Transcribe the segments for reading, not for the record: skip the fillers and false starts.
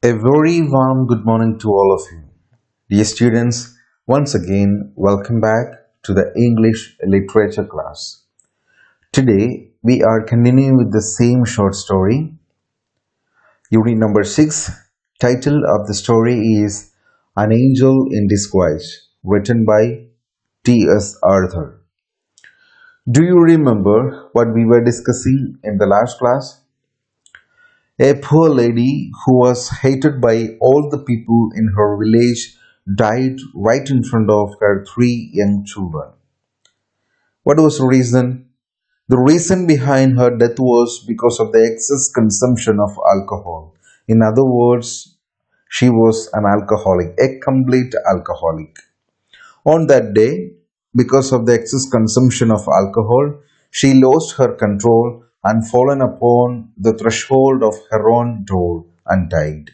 A very warm good morning to all of you. Dear students, once again, welcome back to the English literature class. Today, we are continuing with the same short story. Unit number 6, title of the story is An Angel in Disguise, written by T.S. Arthur. Do you remember what we were discussing in the last class? A poor lady who was hated by all the people in her village died right in front of her three young children. What was the reason? The reason behind her death was because of the excess consumption of alcohol. In other words, she was an alcoholic, a complete alcoholic. On that day, because of the excess consumption of alcohol, she lost her control and fallen upon the threshold of her own door and died.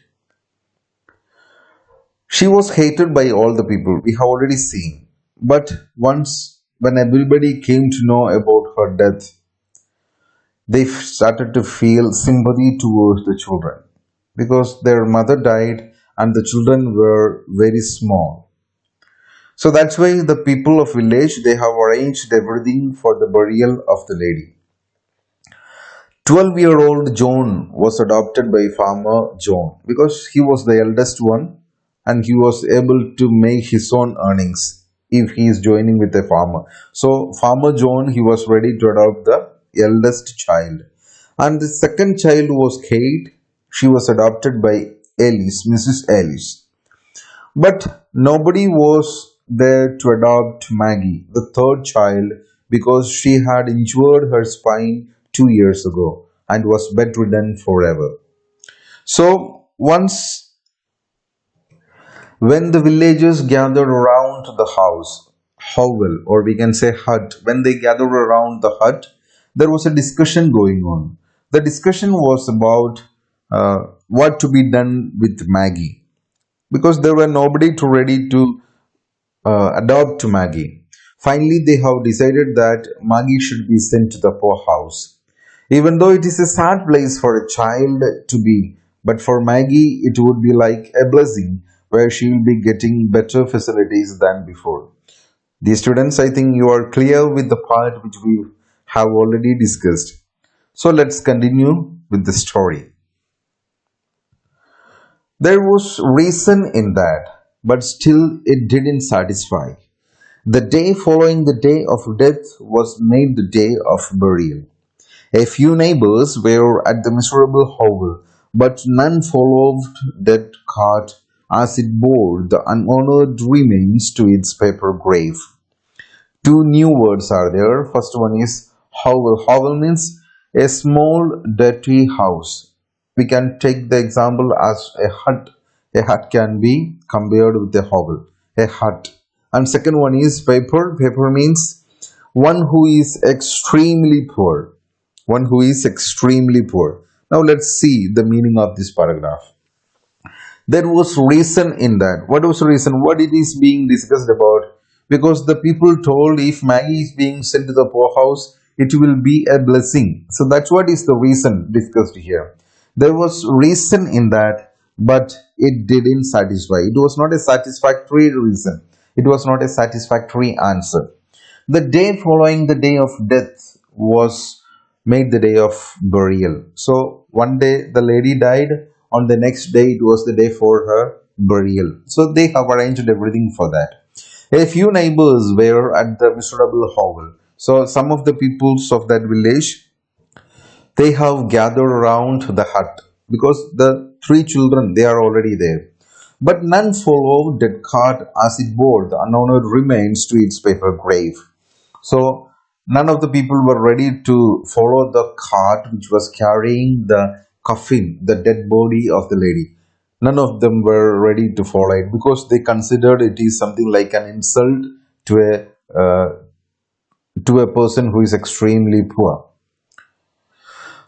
She was hated by all the people, we have already seen. But once, when everybody came to know about her death, they started to feel sympathy towards the children because their mother died and the children were very small. So that's why the people of village they have arranged everything for the burial of the lady. 12-year-old John was adopted by farmer John because he was the eldest one and he was able to make his own earnings if he is joining with a farmer. So farmer John he was ready to adopt the eldest child. And the second child was Kate. She was adopted by Alice, Mrs. Alice. But nobody was there to adopt Maggie, the third child, because she had injured her spine 2 years ago and was bedridden forever. So, once when the villagers gathered around the house, hovel, or we can say hut, when they gathered around the hut, there was a discussion going on. The discussion was about what to be done with Maggie because there were nobody to ready to adopt Maggie. Finally, they have decided that Maggie should be sent to the poorhouse. Even though it is a sad place for a child to be, but for Maggie, it would be like a blessing where she will be getting better facilities than before. The students, I think you are clear with the part which we have already discussed. So let's continue with the story. There was reason in that, but still it didn't satisfy. The day following the day of death was made the day of burial. A few neighbors were at the miserable hovel, but none followed that cart as it bore the unhonored remains to its paper grave. Two new words are there. First one is hovel. Hovel means a small dirty house. We can take the example as a hut. A hut can be compared with a hovel, a hut. And second one is paper. Paper means one who is extremely poor. One who is extremely poor. Now let's see the meaning of this paragraph. There was reason in that. What was the reason? What it is being discussed about? Because the people told if Maggie is being sent to the poorhouse, it will be a blessing. So that's what is the reason discussed here. There was reason in that, but it didn't satisfy. It was not a satisfactory reason. It was not a satisfactory answer. The day following the day of death was made the day of burial. So one day the lady died, on the next day it was the day for her burial. So they have arranged everything for that. A few neighbors were at the miserable hovel. So some of the peoples of that village they have gathered around the hut because the three children they are already there. But none followed that cart as it bore the unhonored remains to its paper grave. So none of the people were ready to follow the cart which was carrying the coffin, the dead body of the lady. None of them were ready to follow it because they considered it is something like an insult to a person who is extremely poor.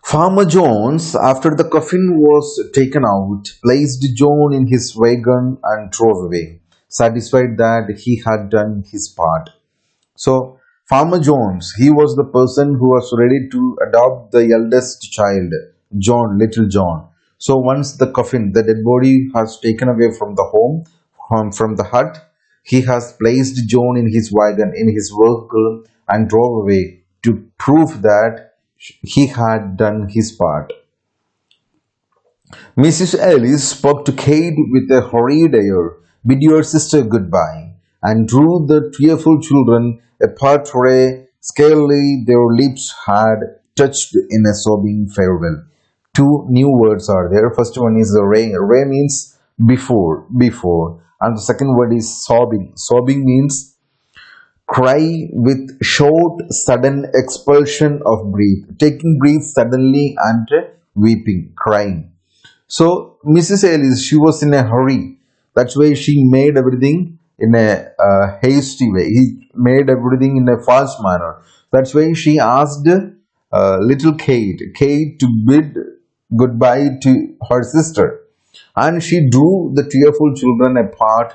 Farmer Jones, after the coffin was taken out, placed John in his wagon and drove away, satisfied that he had done his part. So, Farmer Jones, he was the person who was ready to adopt the eldest child, John, little John. So once the coffin, the dead body, has taken away from the home, from the hut, he has placed John in his wagon, in his vehicle, and drove away to prove that he had done his part. Mrs. Ellis spoke to Kate with a hurried air, bid your sister goodbye, and drew the tearful children apart for a scarcely their lips had touched in a sobbing farewell. Two new words are there. First one is the ray. Ray means before, and the second word is sobbing. Sobbing means cry with short, sudden expulsion of breath, taking breath suddenly and weeping, crying. So Mrs. Ellis, she was in a hurry. That's why she made everything in a hasty way. He made everything in a fast manner. That's why she asked little Kate to bid goodbye to her sister, and she drew the tearful children apart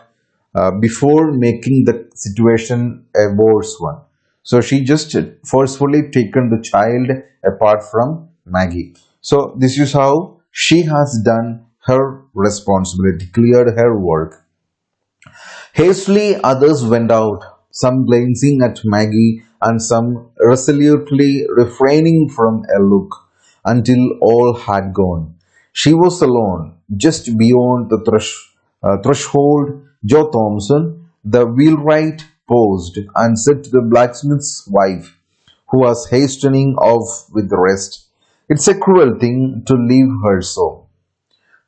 before making the situation a worse one. So she just forcefully taken the child apart from Maggie. So this is how she has done her responsibility, cleared her work. Hastily others went out, some glancing at Maggie and some resolutely refraining from a look, until all had gone. She was alone, just beyond the threshold. Joe Thompson, the wheelwright, paused and said to the blacksmith's wife, who was hastening off with the rest, "It's a cruel thing to leave her so."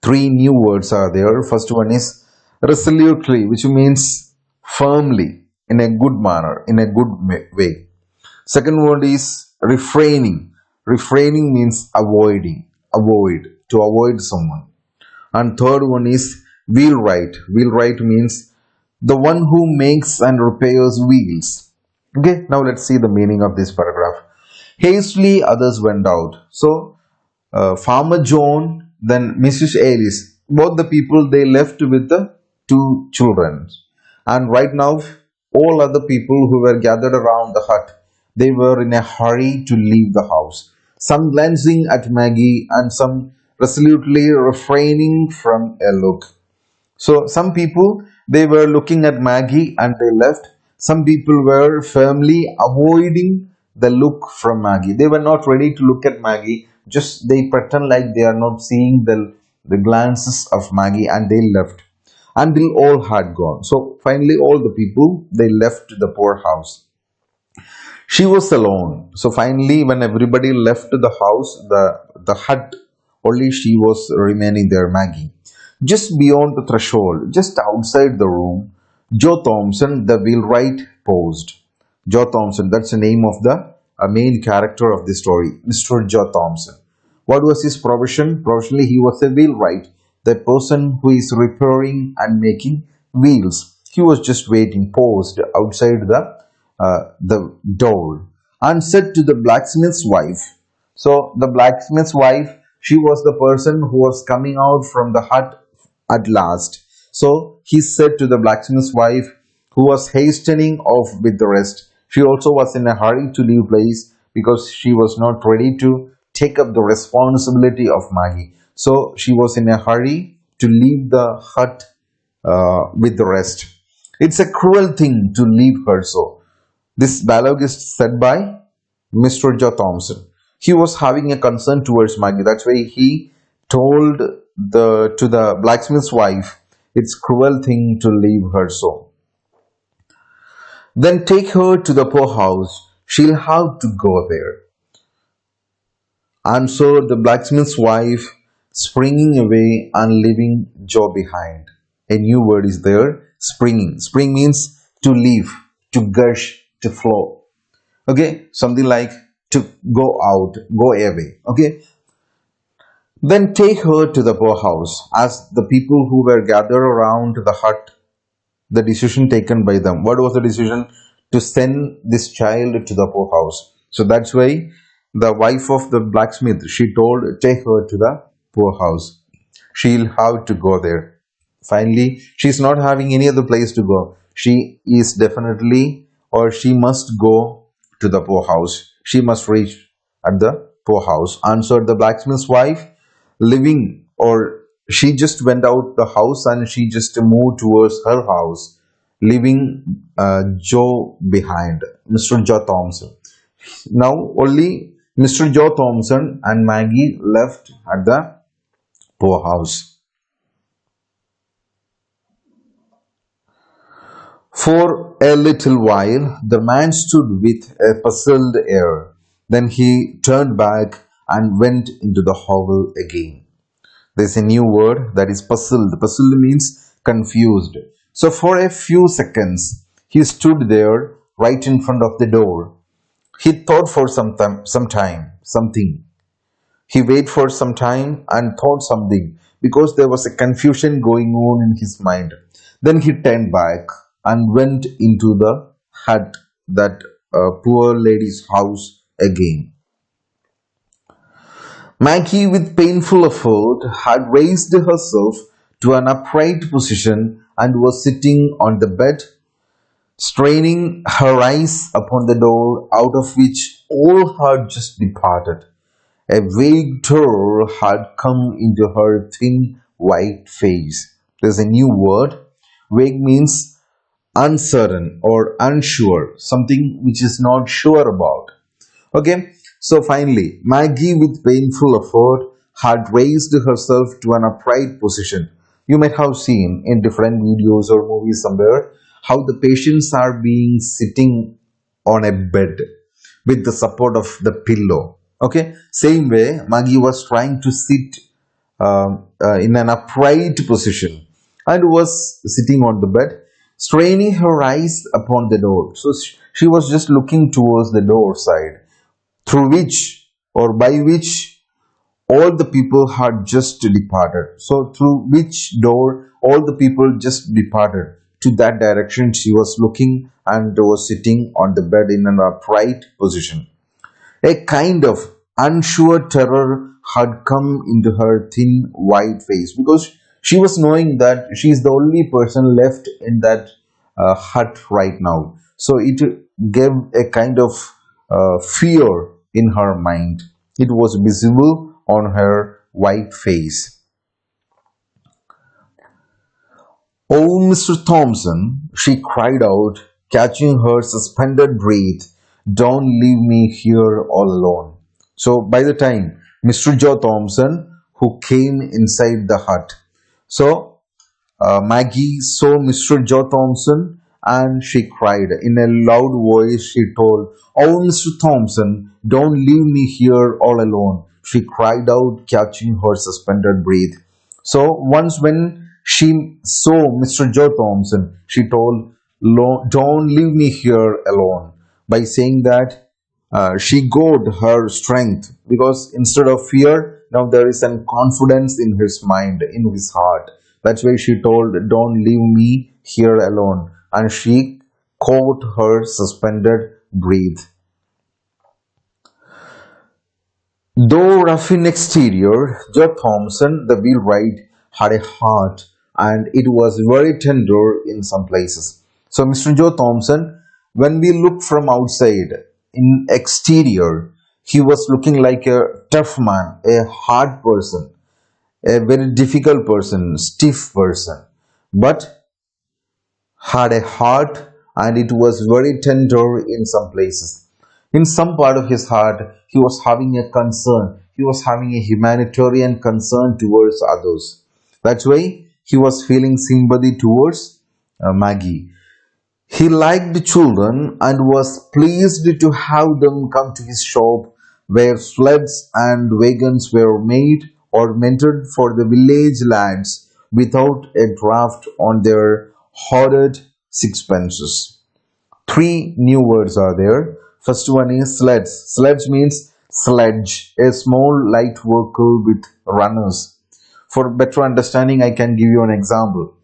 Three new words are there. First one is resolutely, which means firmly, in a good manner, in a good way. Second word is refraining. Refraining means to avoid someone. And third one is wheelwright. Wheelwright means the one who makes and repairs wheels. Okay, now let's see the meaning of this paragraph. Hastily others went out. So Farmer John, then Mrs. Ellis, both the people, they left with the two children. And right now, all other people who were gathered around the hut, they were in a hurry to leave the house. Some glancing at Maggie and some resolutely refraining from a look. So some people, they were looking at Maggie and they left. Some people were firmly avoiding the look from Maggie. They were not ready to look at Maggie. Just they pretend like they are not seeing the glances of Maggie, and they left until all had gone. So finally all the people, they left the poor house. She was alone. So finally, when everybody left the house, the hut, only she was remaining there, Maggie. Just beyond the threshold, just outside the room, Joe Thompson, the wheelwright, paused. Joe Thompson, that's the name of the main character of the story, Mr. Joe Thompson. What was his profession? Professionally, he was a wheelwright, the person who is repairing and making wheels. He was just waiting, paused outside the door, and said to the blacksmith's wife. So the blacksmith's wife, she was the person who was coming out from the hut at last. So he said to the blacksmith's wife, who was hastening off with the rest. She also was in a hurry to leave place because she was not ready to take up the responsibility of Maggie. So she was in a hurry to leave the hut with the rest. It's a cruel thing to leave her so. This dialogue is said by Mr. Joe Thompson. He was having a concern towards Maggie. That's why he told to the blacksmith's wife, it's cruel thing to leave her so. Then take her to the poorhouse. She'll have to go there. And so the blacksmith's wife, springing away and leaving Joe behind. A new word is there, springing. Spring means to leave, to gush, to flow. Okay, something like to go out, go away. Okay, then take her to the poorhouse. As the people who were gathered around the hut, the decision taken by them. What was the decision? To send this child to the poorhouse. So that's why the wife of the blacksmith, she told, take her to the poorhouse. She'll have to go there. Finally, she's not having any other place to go. She is definitely, or she must go to the poorhouse. She must reach at the poorhouse, answered the blacksmith's wife, leaving or she just went out the house and she just moved towards her house, leaving Joe behind, Mr. Joe Thompson. Now only Mr. Joe Thompson and Maggie left at the poorhouse. For a little while the man stood with a puzzled air. Then he turned back and went into the hovel again. There's a new word, that is puzzled. Puzzled means confused. So for a few seconds he stood there right in front of the door. He thought for something. He waited for some time and thought something because there was a confusion going on in his mind. Then he turned back and went into the hut, that poor lady's house again. Maggie, with painful effort, had raised herself to an upright position and was sitting on the bed, straining her eyes upon the door out of which all had just departed. A vague terror had come into her thin white face. There's a new word. Vague means uncertain or unsure, something which is not sure about. Okay, so finally, Maggie, with painful effort, had raised herself to an upright position. You might have seen in different videos or movies somewhere how the patients are being sitting on a bed with the support of the pillow. Okay, same way, Maggie was trying to sit in an upright position and was sitting on the bed, straining her eyes upon the door. So she was just looking towards the door side through which or by which all the people had just departed. So through which door all the people just departed. To that direction she was looking and was sitting on the bed in an upright position. A kind of unsure terror had come into her thin white face because she was knowing that she is the only person left in that hut right now. So it gave a kind of fear in her mind. It was visible on her white face. "Oh, Mr. Thompson," she cried out, catching her suspended breath, "don't leave me here all alone." So by the time Mr. Joe Thompson, who came inside the hut, so Maggie saw Mr. Joe Thompson and she cried in a loud voice. She told, "Oh, Mr. Thompson, don't leave me here all alone." She cried out, catching her suspended breath. So once when she saw Mr. Joe Thompson, she told, "Don't leave me here alone." By saying that, she got her strength because instead of fear, now there is an confidence in his mind, in his heart. That's why she told, "Don't leave me here alone." And she caught her suspended breath. Though rough in exterior, Joe Thompson, the wheelwright, had a heart and it was very tender in some places. So Mr. Joe Thompson, when we look from outside, in exterior, he was looking like a tough man, a hard person, a very difficult person, stiff person, but had a heart and it was very tender in some places. In some part of his heart, he was having a concern. He was having a humanitarian concern towards others. That's why he was feeling sympathy towards Maggie. He liked children and was pleased to have them come to his shop where sleds and wagons were made or mended for the village lads without a draft on their hoarded sixpences. Three new words are there. First one is sleds. Sleds means sledge, a small light vehicle with runners. For better understanding, I can give you an example.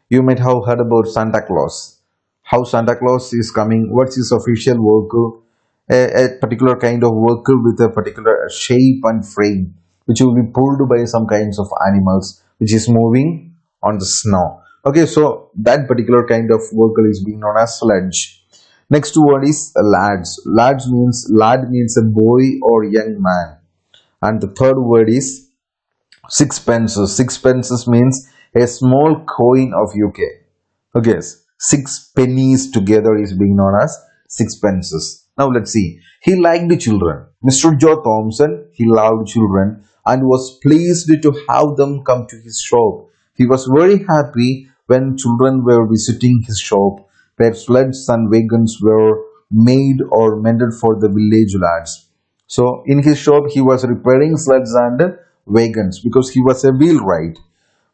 You might have heard about Santa Claus. How Santa Claus is coming, what's his official vehicle? A particular kind of vehicle with a particular shape and frame, which will be pulled by some kinds of animals, which is moving on the snow. Okay, so that particular kind of vehicle is being known as sledge. Next word is lads. Lad means a boy or young man. And the third word is Sixpences. Sixpences means a small coin of UK. Okay, yes. Six pennies together is being known as sixpences. Now let's see. He liked children. Mr. Joe Thompson, he loved children and was pleased to have them come to his shop. He was very happy when children were visiting his shop, where sleds and wagons were made or mended for the village lads. So in his shop, he was repairing sleds and wagons because he was a wheelwright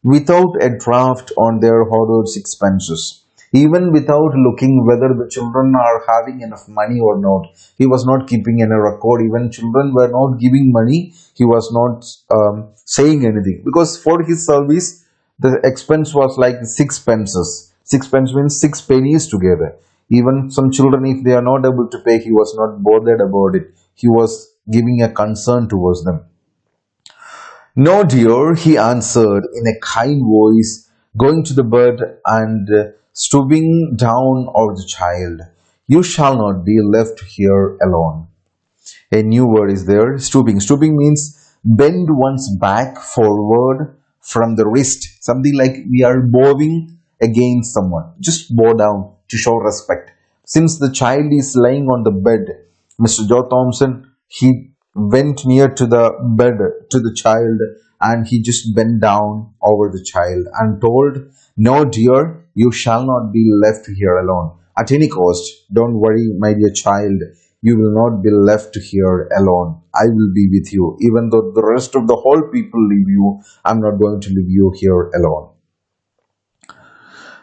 without a draft on their hoarded expenses. Even without looking whether the children are having enough money or not, he was not keeping any record. Even children were not giving money, he was not saying anything because for his service, the expense was like sixpences. Sixpence means six pennies together. Even some children, if they are not able to pay, he was not bothered about it. He was giving a concern towards them. No, dear, he answered in a kind voice, going to the bed and stooping down over the child. You shall not be left here alone. A new word is there, stooping. Stooping means bend one's back forward from the wrist, something like we are bowing against someone. Just bow down to show respect. Since the child is lying on the bed, Mr. Joe Thompson, he went near to the bed to the child and he just bent down over the child and told, no, dear, you shall not be left here alone. At any cost, don't worry, my dear child, you will not be left here alone. I will be with you. Even though the rest of the whole people leave you, I'm not going to leave you here alone.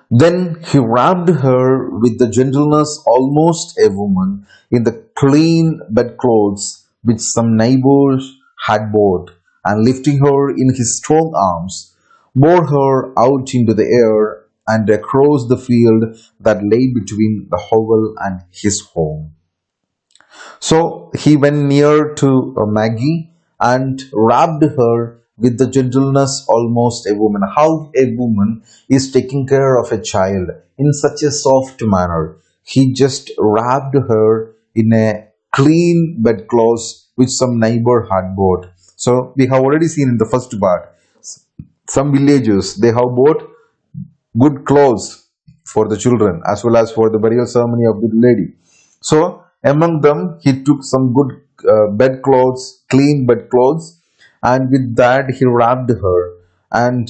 Then he wrapped her with the gentleness almost a woman in the clean bedclothes which some neighbors had bought, and lifting her in his strong arms, bore her out into the air and across the field that lay between the hovel and his home. So he went near to Maggie and wrapped her with the gentleness almost a woman. How a woman is taking care of a child in such a soft manner. He just wrapped her in a clean bedclothes which some neighbor had bought. So we have already seen in the first part, some villages they have bought good clothes for the children as well as for the burial ceremony of the lady. So among them, he took some good bedclothes, clean bedclothes, and with that he wrapped her and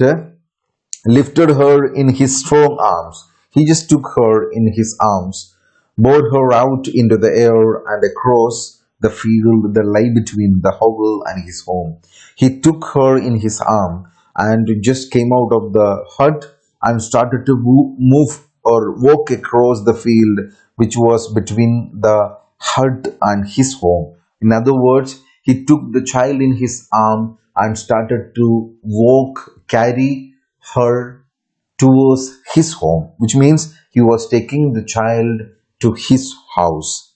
lifted her in his strong arms. He just took her in his arms, bore her out into the air and across the field that lay between the hovel and his home. He took her in his arm and just came out of the hut and started to move or walk across the field which was between the hut and his home. In other words, he took the child in his arm and started to walk, carry her towards his home, which means he was taking the child to his house.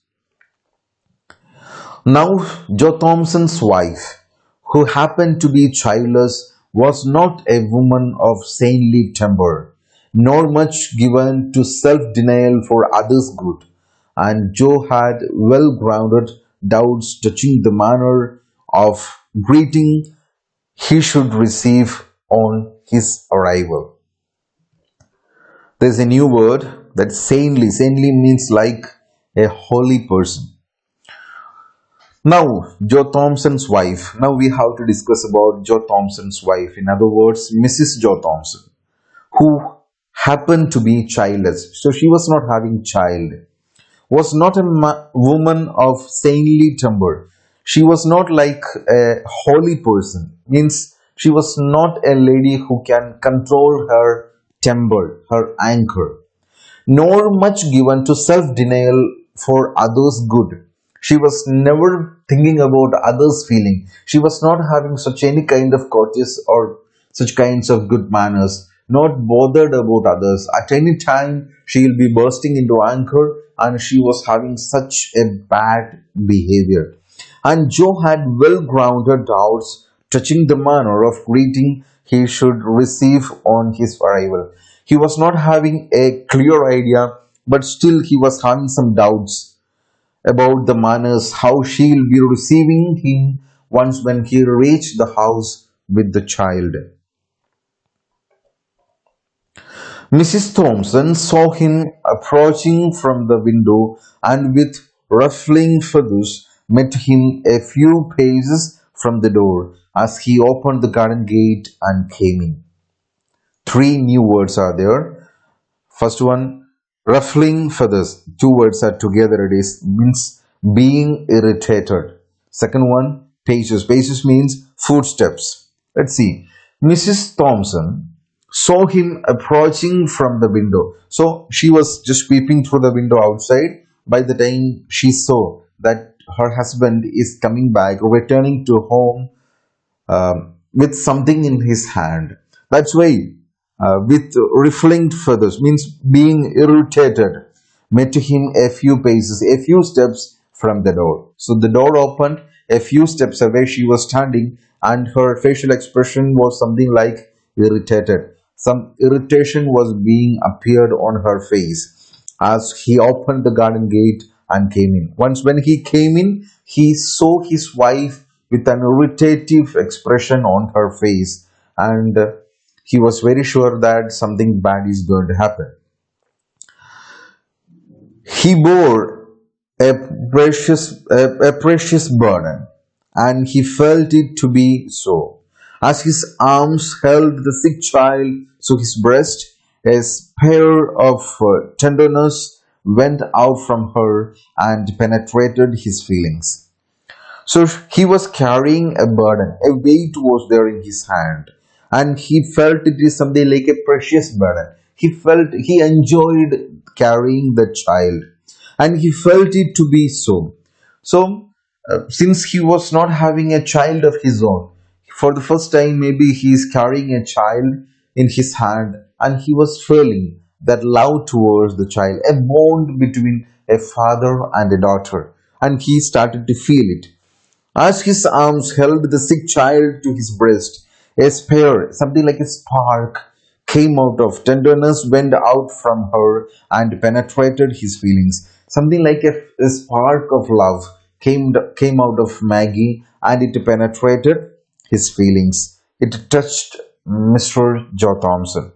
Now, Joe Thompson's wife, who happened to be childless, was not a woman of saintly temper, nor much given to self denial for others' good, and Joe had well grounded doubts touching the manner of greeting he should receive on his arrival. There's a new word that saintly. Saintly means like a holy person. Now, Joe Thompson's wife. Now we have to discuss about Joe Thompson's wife. In other words, Mrs. Joe Thompson, who happened to be childless. So she was not having child. Was not a woman of saintly temper. She was not like a holy person. Means she was not a lady who can control her temper, her anger, nor much given to self-denial for others' good. She was never thinking about others' feeling. She was not having such any kind of courteous or such kinds of good manners, not bothered about others. At any time, she will be bursting into anger and she was having such a bad behavior. And Joe had well grounded doubts touching the manner of greeting he should receive on his arrival. He was not having a clear idea, but still he was having some doubts about the manners, how she will be receiving him once when he reached the house with the child. Mrs. Thompson saw him approaching from the window and with ruffling feathers met him a few paces from the door as he opened the garden gate and came in. Three new words are there. First one, ruffling feathers. Two words are together. It is means being irritated. Second one, paces. Paces means footsteps. Let's see. Mrs. Thompson saw him approaching from the window. So she was just peeping through the window outside. By the time she saw that her husband is coming back, returning to home with something in his hand. That's why with riffling feathers means being irritated, met him a few paces, a few steps from the door. So the door opened, a few steps away she was standing, and her facial expression was something like irritated. Some irritation was being appeared on her face as he opened the garden gate and came in. Once when he came in, he saw his wife with an irritative expression on her face, and he was very sure that something bad is going to happen. He bore a precious burden, and he felt it to be so. As his arms held the sick child to his breast, a spear of tenderness went out from her and penetrated his feelings. So he was carrying a burden, a weight was there in his hand, and he felt it is something like a precious burden. He enjoyed carrying the child, and he felt it to be so. So, since he was not having a child of his own, for the first time, maybe he is carrying a child in his hand, and he was feeling that love towards the child, a bond between a father and a daughter, and he started to feel it. As his arms held the sick child to his breast, a spear, something like a spark, came out of tenderness, went out from her, and penetrated his feelings. Something like a spark of love came out of Maggie, and it penetrated his feelings. It touched Mr. Joe Thompson.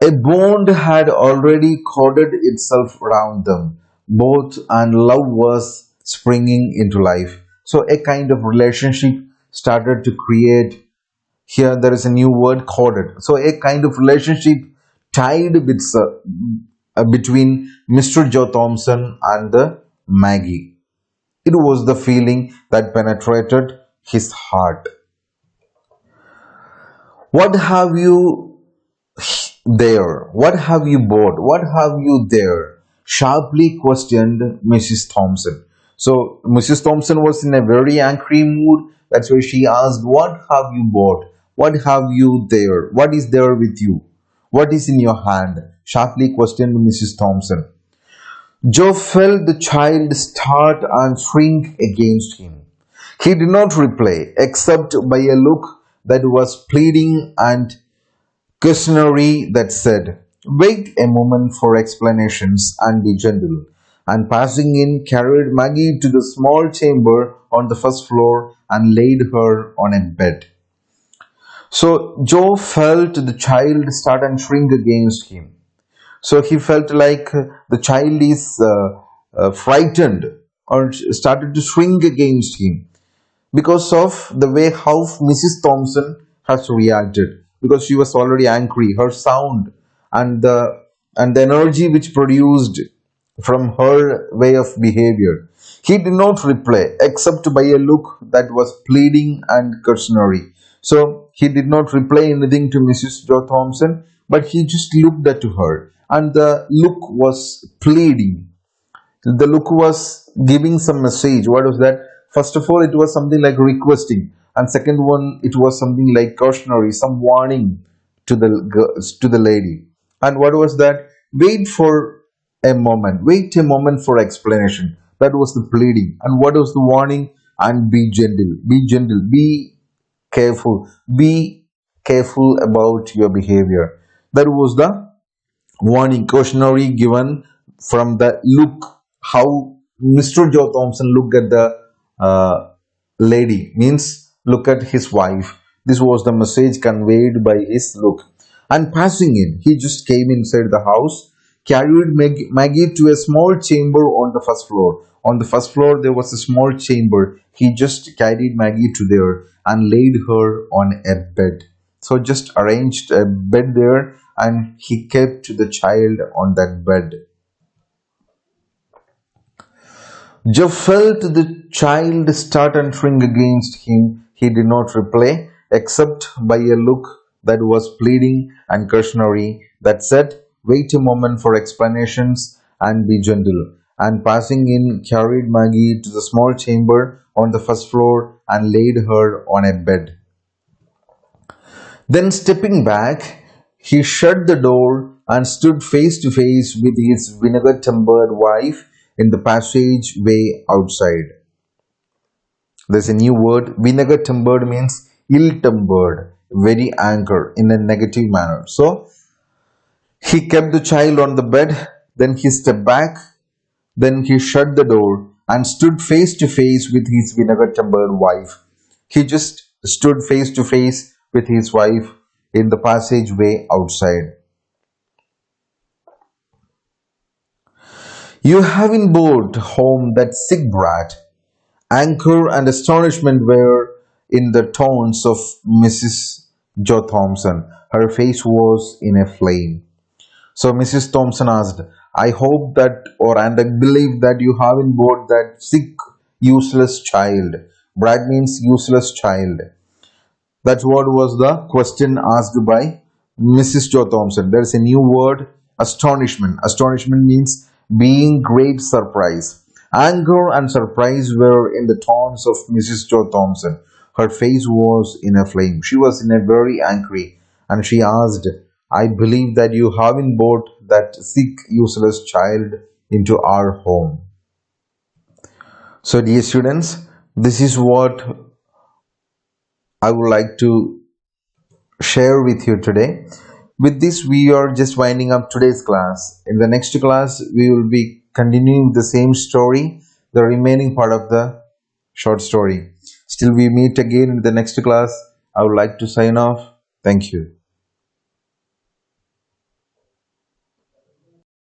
A bond had already corded itself round them both, and love was springing into life. So, a kind of relationship started to create. Here, there is a new word, corded. So, a kind of relationship tied with between Mr. Joe Thompson and the Maggie. It was the feeling that penetrated his heart. What have you there? What have you bought? What have you there? Sharply questioned Mrs. Thompson. So Mrs. Thompson was in a very angry mood. That's why she asked, what have you bought? What have you there? What is there with you? What is in your hand? Sharply questioned Mrs. Thompson. Joe felt the child start and shrink against him. He did not reply, except by a look that was pleading and questionary that said, wait a moment for explanations and be gentle. And passing in, carried Maggie to the small chamber on the first floor and laid her on a bed. So Joe felt the child start and shrink against him. So he felt like the child is frightened or started to shrink against him because of the way how Mrs. Thompson has reacted, because she was already angry. Her sound and the energy which produced from her way of behavior. He did not reply except by a look that was pleading and cautionary. So he did not reply anything to Mrs. Joe Thompson, but he just looked at her, and the look was pleading. The look was giving some message. What was that? First of all, it was something like requesting, and second one, it was something like cautionary, some warning to the lady. And what was that? Wait for a moment. Wait a moment for explanation. That was the pleading. And what was the warning? And be gentle. Be gentle. Be careful. Be careful about your behavior. That was the warning, cautionary given from the look how Mr. Joe Thompson looked at the lady means look at his wife. This was the message conveyed by his look. And passing in, he just came inside the house, carried Maggie to a small chamber on the first floor. On the first floor, there was a small chamber. He just carried Maggie to there and laid her on a bed. So just arranged a bed there and he kept the child on that bed. Joe felt the child start entering against him. He did not reply, except by a look that was pleading and cautionary that said, wait a moment for explanations and be gentle. And passing in, carried Maggie to the small chamber on the first floor and laid her on a bed. Then, stepping back, he shut the door and stood face to face with his vinegar tempered wife in the passageway outside. There's a new word. Vinegar tempered means ill tempered, very angry in a negative manner. So he kept the child on the bed, then he stepped back, then he shut the door and stood face to face with his vinegar tempered wife. He just stood face to face with his wife in the passageway outside. You haven't brought home that sick brat. Anger and astonishment were in the tones of Mrs. Joe Thompson. Her face was in a flame. So Mrs. Thompson asked, I hope that, or and I believe that you haven't brought that sick, useless child. Brat means useless child. That's what was the question asked by Mrs. Joe Thompson. There is a new word, astonishment. Astonishment means being great surprise. Anger and surprise were in the tones of Mrs. Joe Thompson. Her face was in a flame. She was in a very angry and she asked, I believe that you haven't brought that sick, useless child into our home. So, dear students, this is what I would like to share with you today. With this, we are just winding up today's class. In the next class, we will be continuing the same story, the remaining part of the short story. Still, we meet again in the next class. I would like to sign off. Thank you.